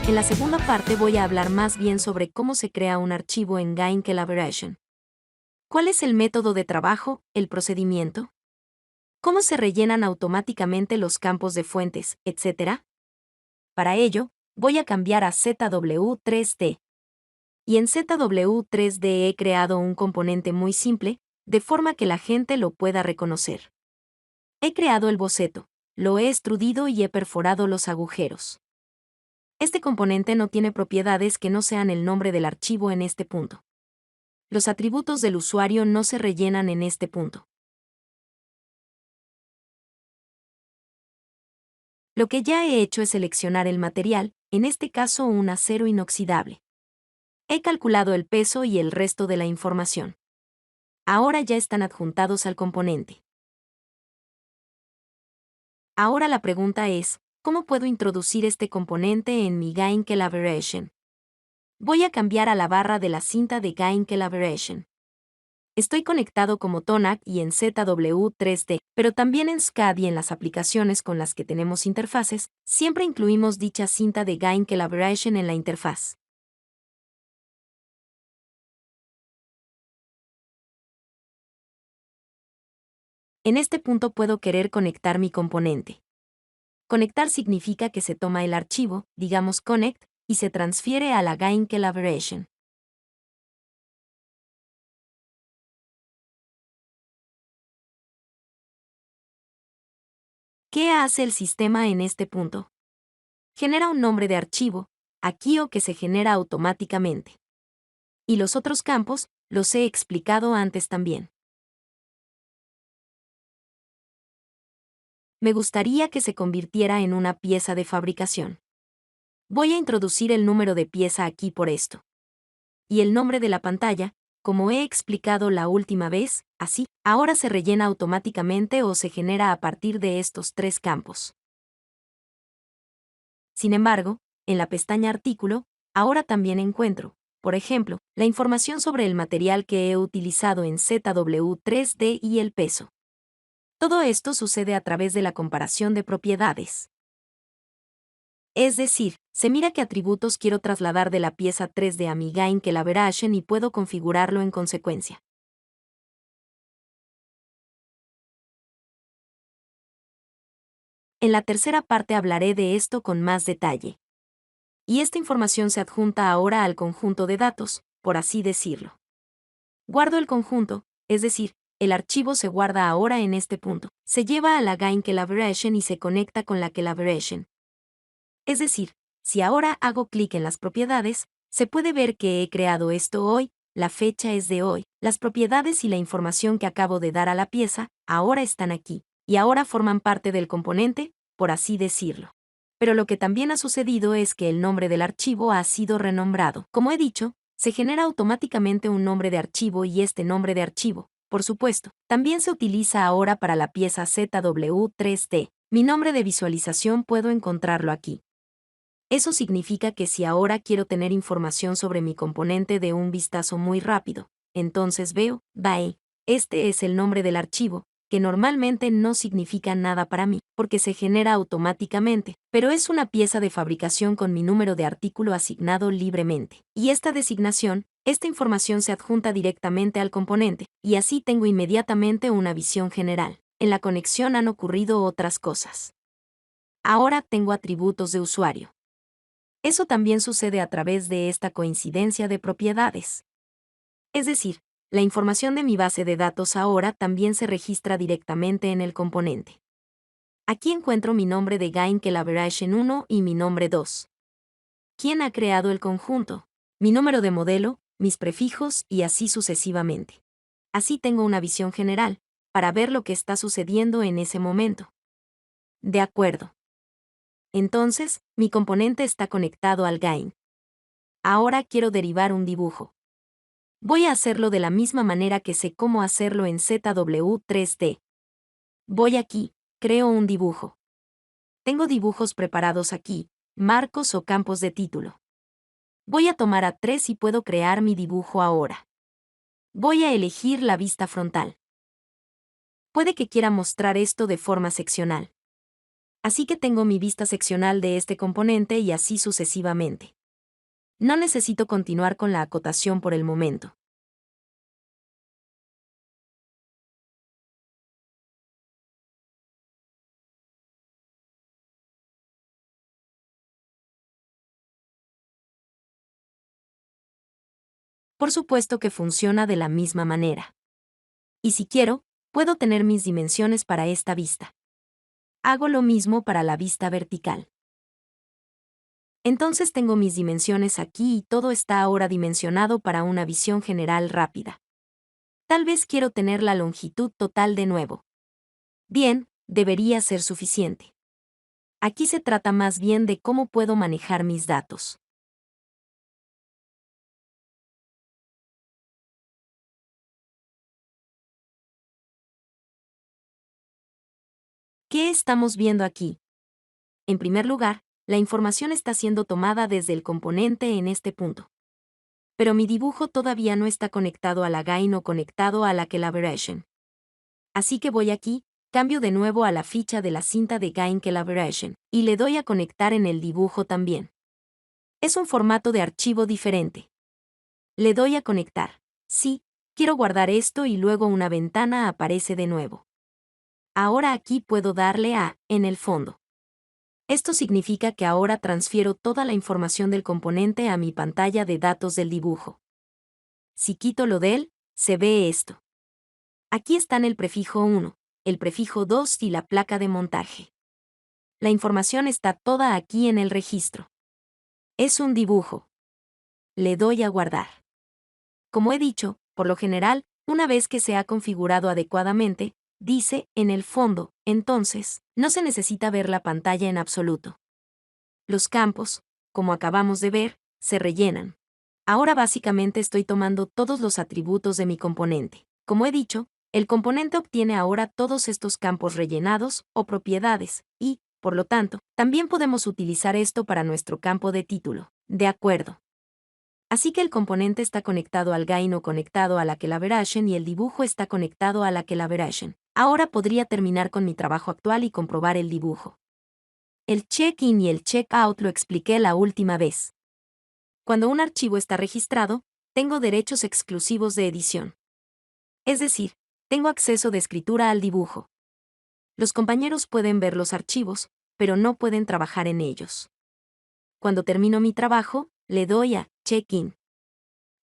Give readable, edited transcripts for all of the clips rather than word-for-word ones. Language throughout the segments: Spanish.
En la segunda parte voy a hablar más bien sobre cómo se crea un archivo en Gain Collaboration. ¿Cuál es el método de trabajo, el procedimiento? ¿Cómo se rellenan automáticamente los campos de fuentes, etcétera? Para ello, voy a cambiar a ZW3D. Y en ZW3D he creado un componente muy simple, de forma que la gente lo pueda reconocer. He creado el boceto, lo he extrudido y he perforado los agujeros. Este componente no tiene propiedades que no sean el nombre del archivo en este punto. Los atributos del usuario no se rellenan en este punto. Lo que ya he hecho es seleccionar el material, en este caso un acero inoxidable. He calculado el peso y el resto de la información. Ahora ya están adjuntados al componente. Ahora la pregunta es, ¿cómo puedo introducir este componente en mi Gain Collaboration? Voy a cambiar a la barra de la cinta de Gain Collaboration. Estoy conectado como TONAC y en ZW3D, pero también en SCAD y en las aplicaciones con las que tenemos interfaces, siempre incluimos dicha cinta de Gain Collaboration en la interfaz. En este punto puedo querer conectar mi componente. Conectar significa que se toma el archivo, digamos connect, y se transfiere a la Gain Collaboration. ¿Qué hace el sistema en este punto? Genera un nombre de archivo, aquí o que se genera automáticamente. Y los otros campos, los he explicado antes también. Me gustaría que se convirtiera en una pieza de fabricación. Voy a introducir el número de pieza aquí por esto. Y el nombre de la pantalla, como he explicado la última vez, así, ahora se rellena automáticamente o se genera a partir de estos tres campos. Sin embargo, en la pestaña Artículo, ahora también encuentro, por ejemplo, la información sobre el material que he utilizado en ZW3D y el peso. Todo esto sucede a través de la comparación de propiedades. Es decir, se mira qué atributos quiero trasladar de la pieza 3D a mi Gain Collaboration y puedo configurarlo en consecuencia. En la tercera parte hablaré de esto con más detalle. Y esta información se adjunta ahora al conjunto de datos, por así decirlo. Guardo el conjunto, es decir, el archivo se guarda ahora en este punto, se lleva a la Gain Collaboration y se conecta con la Collaboration. Es decir, si ahora hago clic en las propiedades, se puede ver que he creado esto hoy, la fecha es de hoy, las propiedades y la información que acabo de dar a la pieza, ahora están aquí, y ahora forman parte del componente, por así decirlo. Pero lo que también ha sucedido es que el nombre del archivo ha sido renombrado. Como he dicho, se genera automáticamente un nombre de archivo y este nombre de archivo, por supuesto, también se utiliza ahora para la pieza ZW3D. Mi nombre de visualización puedo encontrarlo aquí. Eso significa que si ahora quiero tener información sobre mi componente de un vistazo muy rápido, entonces veo, BAE. Este es el nombre del archivo, que normalmente no significa nada para mí, porque se genera automáticamente, pero es una pieza de fabricación con mi número de artículo asignado libremente. Y esta designación, esta información se adjunta directamente al componente, y así tengo inmediatamente una visión general. En la conexión han ocurrido otras cosas. Ahora tengo atributos de usuario. Eso también sucede a través de esta coincidencia de propiedades. Es decir, la información de mi base de datos ahora también se registra directamente en el componente. Aquí encuentro mi nombre de Gain Collaboration 1 y mi nombre 2. ¿Quién ha creado el conjunto? Mi número de modelo, mis prefijos y así sucesivamente. Así tengo una visión general, para ver lo que está sucediendo en ese momento. De acuerdo. Entonces, mi componente está conectado al Gain. Ahora quiero derivar un dibujo. Voy a hacerlo de la misma manera que sé cómo hacerlo en ZW3D. Voy aquí, creo un dibujo. Tengo dibujos preparados aquí, marcos o campos de título. Voy a tomar a 3 y puedo crear mi dibujo ahora. Voy a elegir la vista frontal. Puede que quiera mostrar esto de forma seccional. Así que tengo mi vista seccional de este componente y así sucesivamente. No necesito continuar con la acotación por el momento. Por supuesto que funciona de la misma manera. Y si quiero, puedo tener mis dimensiones para esta vista. Hago lo mismo para la vista vertical. Entonces tengo mis dimensiones aquí y todo está ahora dimensionado para una visión general rápida. Tal vez quiero tener la longitud total de nuevo. Bien, debería ser suficiente. Aquí se trata más bien de cómo puedo manejar mis datos. ¿Qué estamos viendo aquí? En primer lugar, la información está siendo tomada desde el componente en este punto. Pero mi dibujo todavía no está conectado a la gain o conectado a la calibration. Así que voy aquí, cambio de nuevo a la ficha de la cinta de gain calibration, y le doy a conectar en el dibujo también. Es un formato de archivo diferente. Le doy a conectar. Sí, quiero guardar esto y luego una ventana aparece de nuevo. Ahora aquí puedo darle a, en el fondo. Esto significa que ahora transfiero toda la información del componente a mi pantalla de datos del dibujo. Si quito lo del, se ve esto. Aquí están el prefijo 1, el prefijo 2 y la placa de montaje. La información está toda aquí en el registro. Es un dibujo. Le doy a guardar. Como he dicho, por lo general, una vez que se ha configurado adecuadamente, dice, en el fondo, entonces, no se necesita ver la pantalla en absoluto. Los campos, como acabamos de ver, se rellenan. Ahora básicamente estoy tomando todos los atributos de mi componente. Como he dicho, el componente obtiene ahora todos estos campos rellenados o propiedades, y, por lo tanto, también podemos utilizar esto para nuestro campo de título. De acuerdo. Así que el componente está conectado al gain o conectado a la calibration y el dibujo está conectado a la calibration. Ahora podría terminar con mi trabajo actual y comprobar el dibujo. El check-in y el check-out lo expliqué la última vez. Cuando un archivo está registrado, tengo derechos exclusivos de edición. Es decir, tengo acceso de escritura al dibujo. Los compañeros pueden ver los archivos, pero no pueden trabajar en ellos. Cuando termino mi trabajo, le doy a check-in.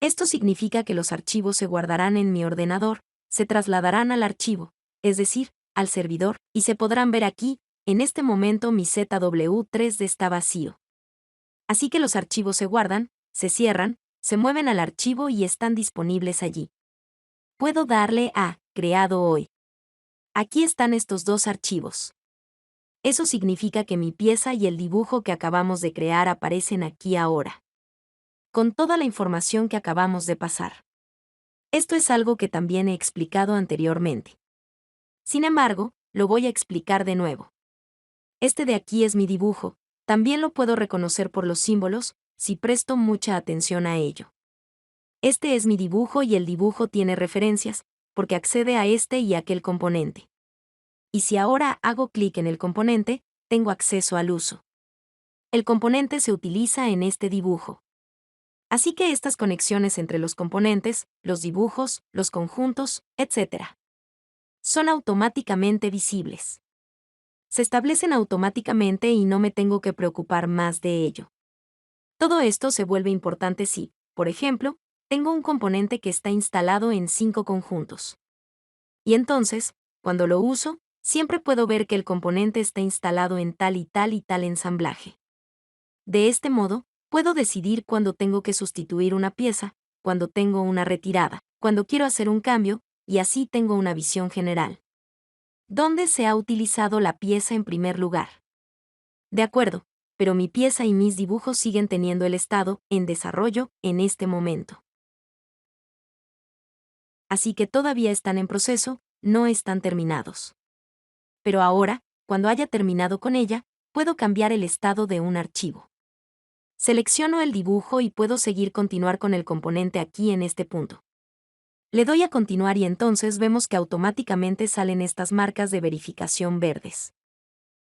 Esto significa que los archivos se guardarán en mi ordenador, se trasladarán al archivo, es decir, al servidor, y se podrán ver aquí. En este momento mi ZW3D está vacío. Así que los archivos se guardan, se cierran, se mueven al archivo y están disponibles allí. Puedo darle a creado hoy. Aquí están estos dos archivos. Eso significa que mi pieza y el dibujo que acabamos de crear aparecen aquí ahora, con toda la información que acabamos de pasar. Esto es algo que también he explicado anteriormente. Sin embargo, lo voy a explicar de nuevo. Este de aquí es mi dibujo, también lo puedo reconocer por los símbolos, si presto mucha atención a ello. Este es mi dibujo y el dibujo tiene referencias, porque accede a este y aquel componente. Y si ahora hago clic en el componente, tengo acceso al uso. El componente se utiliza en este dibujo. Así que estas conexiones entre los componentes, los dibujos, los conjuntos, etc., son automáticamente visibles. Se establecen automáticamente y no me tengo que preocupar más de ello. Todo esto se vuelve importante si, por ejemplo, tengo un componente que está instalado en 5 conjuntos. Y entonces, cuando lo uso, siempre puedo ver que el componente está instalado en tal y tal y tal ensamblaje. De este modo, puedo decidir cuándo tengo que sustituir una pieza, cuando tengo una retirada, cuando quiero hacer un cambio, y así tengo una visión general. ¿Dónde se ha utilizado la pieza en primer lugar? De acuerdo, pero mi pieza y mis dibujos siguen teniendo el estado en desarrollo en este momento. Así que todavía están en proceso, no están terminados. Pero ahora, cuando haya terminado con ella, puedo cambiar el estado de un archivo. Selecciono el dibujo y puedo continuar con el componente aquí en este punto. Le doy a continuar y entonces vemos que automáticamente salen estas marcas de verificación verdes.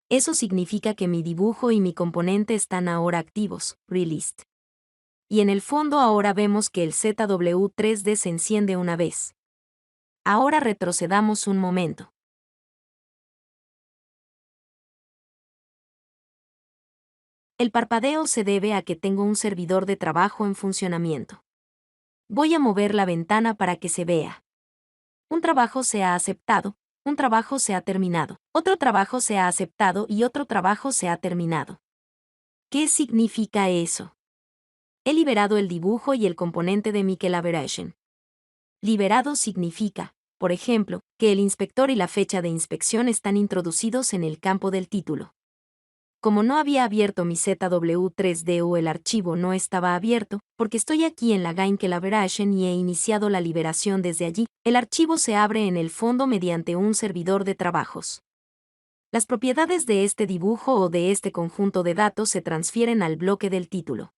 Eso significa que mi dibujo y mi componente están ahora activos, released. Y en el fondo ahora vemos que el ZW3D se enciende una vez. Ahora retrocedamos un momento. El parpadeo se debe a que tengo un servidor de trabajo en funcionamiento. Voy a mover la ventana para que se vea. Un trabajo se ha aceptado, un trabajo se ha terminado, otro trabajo se ha aceptado y otro trabajo se ha terminado. ¿Qué significa eso? He liberado el dibujo y el componente de mi collaboration. Liberado significa, por ejemplo, que el inspector y la fecha de inspección están introducidos en el campo del título. Como no había abierto mi ZW3D o el archivo no estaba abierto, porque estoy aquí en la Game Collaboration y he iniciado la liberación desde allí, el archivo se abre en el fondo mediante un servidor de trabajos. Las propiedades de este dibujo o de este conjunto de datos se transfieren al bloque del título.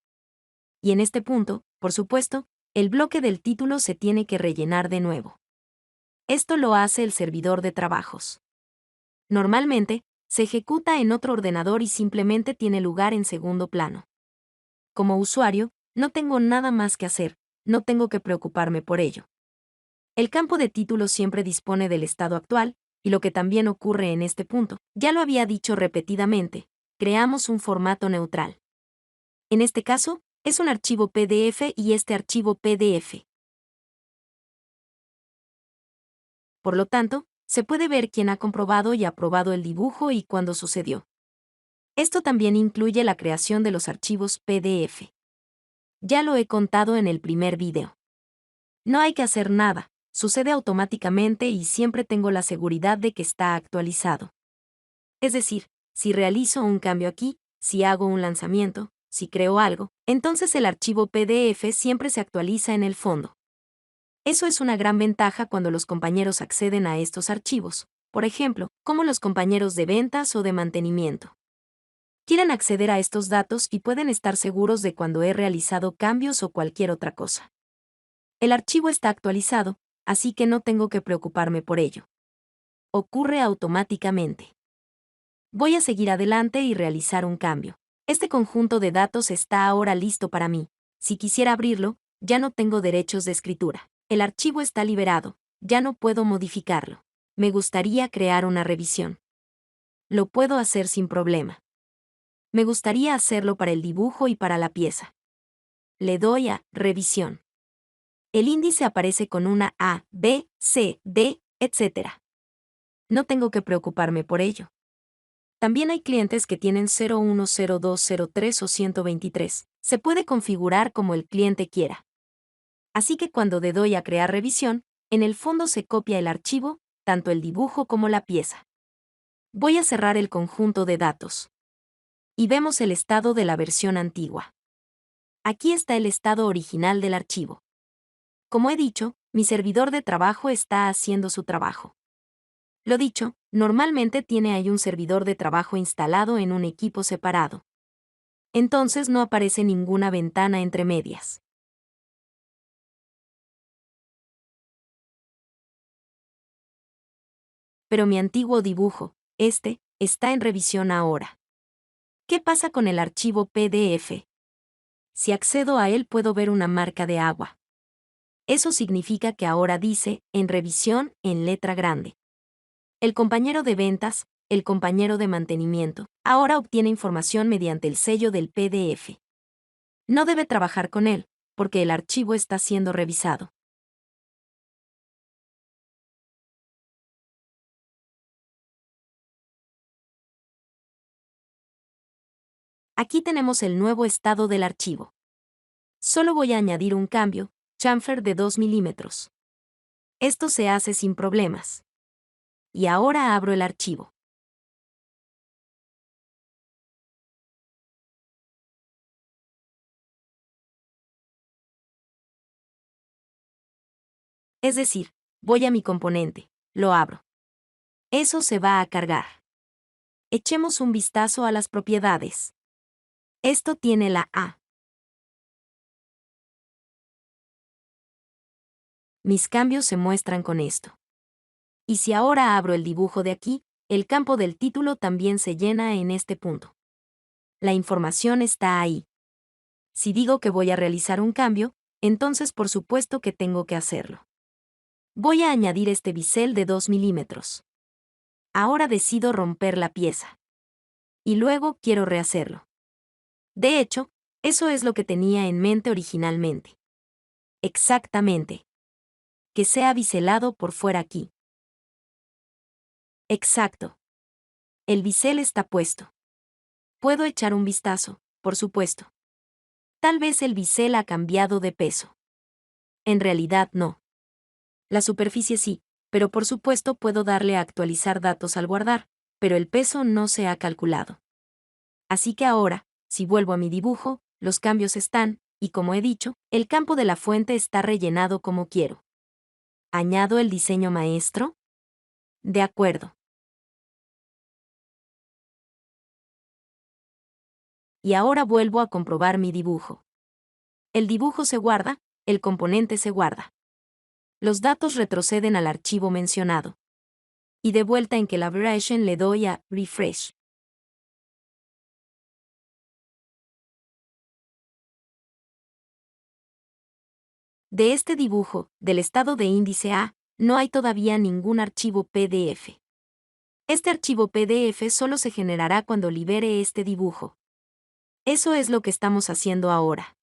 Y en este punto, por supuesto, el bloque del título se tiene que rellenar de nuevo. Esto lo hace el servidor de trabajos. Normalmente, se ejecuta en otro ordenador y simplemente tiene lugar en segundo plano. Como usuario, no tengo nada más que hacer, no tengo que preocuparme por ello. El campo de título siempre dispone del estado actual, y lo que también ocurre en este punto, ya lo había dicho repetidamente, creamos un formato neutral. En este caso, es un archivo PDF y este archivo PDF. Por lo tanto, se puede ver quién ha comprobado y aprobado el dibujo y cuándo sucedió. Esto también incluye la creación de los archivos PDF. Ya lo he contado en el primer video. No hay que hacer nada, sucede automáticamente y siempre tengo la seguridad de que está actualizado. Es decir, si realizo un cambio aquí, si hago un lanzamiento, si creo algo, entonces el archivo PDF siempre se actualiza en el fondo. Eso es una gran ventaja cuando los compañeros acceden a estos archivos, por ejemplo, como los compañeros de ventas o de mantenimiento. Quieren acceder a estos datos y pueden estar seguros de cuando he realizado cambios o cualquier otra cosa. El archivo está actualizado, así que no tengo que preocuparme por ello. Ocurre automáticamente. Voy a seguir adelante y realizar un cambio. Este conjunto de datos está ahora listo para mí. Si quisiera abrirlo, ya no tengo derechos de escritura. El archivo está liberado, ya no puedo modificarlo. Me gustaría crear una revisión. Lo puedo hacer sin problema. Me gustaría hacerlo para el dibujo y para la pieza. Le doy a Revisión. El índice aparece con una A, B, C, D, etc. No tengo que preocuparme por ello. También hay clientes que tienen 01, 02, 03 o 123. Se puede configurar como el cliente quiera. Así que cuando le doy a Crear revisión, en el fondo se copia el archivo, tanto el dibujo como la pieza. Voy a cerrar el conjunto de datos. Y vemos el estado de la versión antigua. Aquí está el estado original del archivo. Como he dicho, mi servidor de trabajo está haciendo su trabajo. Lo dicho, normalmente tiene ahí un servidor de trabajo instalado en un equipo separado. Entonces no aparece ninguna ventana entre medias. Pero mi antiguo dibujo, está en revisión ahora. ¿Qué pasa con el archivo PDF? Si accedo a él puedo ver una marca de agua. Eso significa que ahora dice, en revisión, en letra grande. El compañero de ventas, el compañero de mantenimiento, ahora obtiene información mediante el sello del PDF. No debe trabajar con él, porque el archivo está siendo revisado. Aquí tenemos el nuevo estado del archivo. Solo voy a añadir un cambio, chamfer de 2 milímetros. Esto se hace sin problemas. Y ahora abro el archivo. Es decir, voy a mi componente, lo abro. Eso se va a cargar. Echemos un vistazo a las propiedades. Esto tiene la A. Mis cambios se muestran con esto. Y si ahora abro el dibujo de aquí, el campo del título también se llena en este punto. La información está ahí. Si digo que voy a realizar un cambio, entonces por supuesto que tengo que hacerlo. Voy a añadir este bisel de 2 milímetros. Ahora decido romper la pieza. Y luego quiero rehacerlo. De hecho, eso es lo que tenía en mente originalmente. Exactamente. Que sea biselado por fuera aquí. Exacto. El bisel está puesto. Puedo echar un vistazo, por supuesto. Tal vez el bisel ha cambiado de peso. En realidad no. La superficie sí, pero por supuesto puedo darle a actualizar datos al guardar, pero el peso no se ha calculado. Así que ahora, si vuelvo a mi dibujo, los cambios están, y como he dicho, el campo de la fuente está rellenado como quiero. ¿Añado el diseño maestro? De acuerdo. Y ahora vuelvo a comprobar mi dibujo. El dibujo se guarda, el componente se guarda. Los datos retroceden al archivo mencionado. Y de vuelta en Calibration le doy a Refresh. De este dibujo, del estado de índice A, no hay todavía ningún archivo PDF. Este archivo PDF solo se generará cuando libere este dibujo. Eso es lo que estamos haciendo ahora.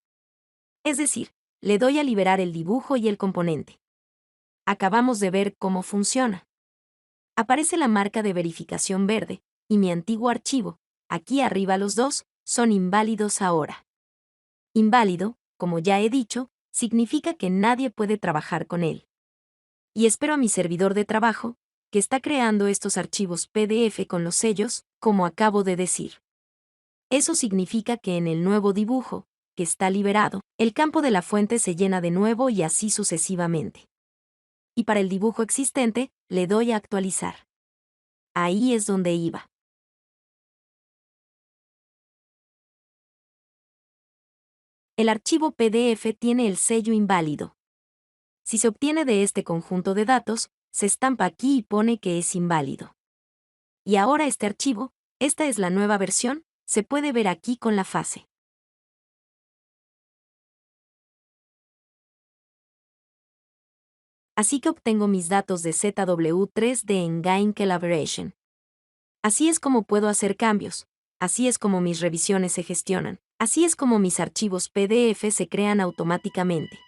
Es decir, le doy a liberar el dibujo y el componente. Acabamos de ver cómo funciona. Aparece la marca de verificación verde, y mi antiguo archivo, aquí arriba los dos, son inválidos ahora. Inválido, como ya he dicho, significa que nadie puede trabajar con él. Y espero a mi servidor de trabajo, que está creando estos archivos PDF con los sellos, como acabo de decir. Eso significa que en el nuevo dibujo, que está liberado, el campo de la fuente se llena de nuevo y así sucesivamente. Y para el dibujo existente, le doy a actualizar. Ahí es donde iba. El archivo PDF tiene el sello inválido. Si se obtiene de este conjunto de datos, se estampa aquí y pone que es inválido. Y ahora este archivo, esta es la nueva versión, se puede ver aquí con la fase. Así que obtengo mis datos de ZW3D en Gain Calibration. Así es como puedo hacer cambios, así es como mis revisiones se gestionan, así es como mis archivos PDF se crean automáticamente.